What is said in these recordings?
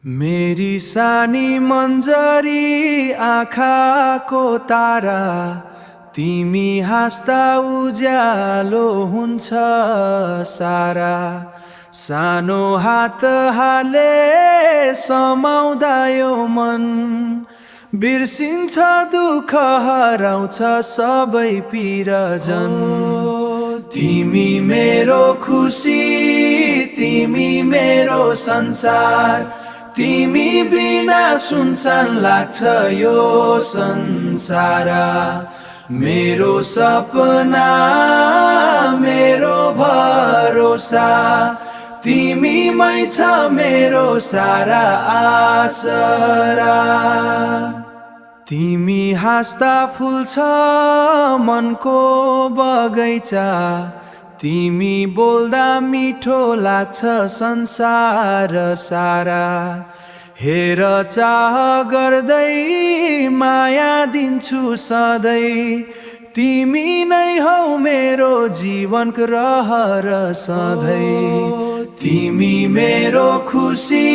मेरी सानी मन्जरी आँखाको तारा, तिमी हाँस्दा उज्यालो हुन्छ सारा। सानो हात हाले समाउँदा यो मन, बिर्सिन्छ दुःख हराउँछ सबै पिरजन। तिमी मेरो खुसी, तिमी मेरो संसार, तिमी बिना सुनसान लाग्छ यो संसार। मेरो सपना, मेरो भरोसा, तिमीमै छ मेरो सारा आसरा। तिमी हाँस्दा फुल्छ मनको बगैँचा, तिमी बोल्दा मिठो लाग्छ संसार सारा। हेर चाह गर्दै माया दिन्छु सधैँ, तिमी नै हौ मेरो जीवनको रहर सधैँ। तिमी मेरो खुसी,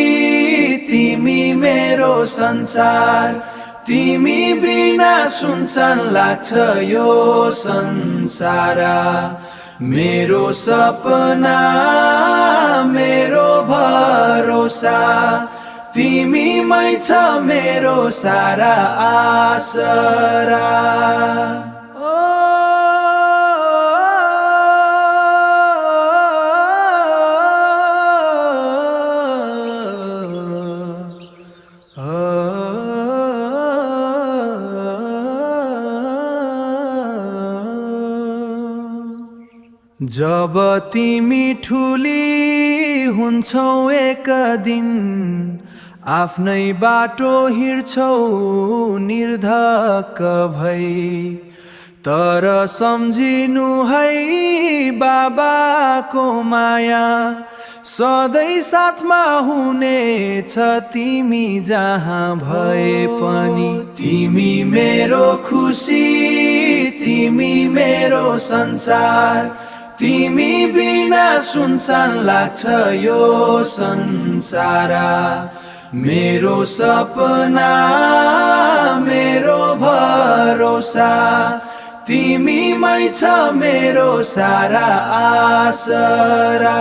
तिमी मेरो संसार, तिमी बिना सुनसान लाग्छ यो संसार। मेरो सपना, मेरो भरोसा, तिमीमै छ मेरो सारा आसरा। जब तिमी ठुली हुन्छौ एक दिन, आफ्नै बाटो हिँड्छौ निर्धक्क भई। तर सम्झिनु है बाबाको माया, सधैँ साथमा हुनेछ तिमी जहाँ भए पनि। तिमी मेरो खुसी, तिमी मेरो संसार, तिमी बिना सुनसान लाग्छ यो संसार। मेरो सपना, मेरो भरोसा, तिमीमै छ मेरो सारा आसरा।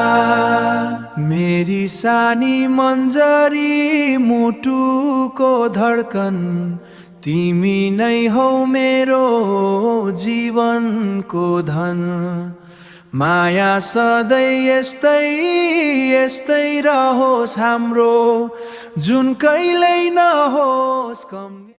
मेरी सानी मन्जरी मुटुको धड्कन, तिमी नै हौ मेरो जीवनको धन। माया सधैँ यस्तै यस्तै रहोस् हाम्रो, जुन कहिल्यै नहोस् कम।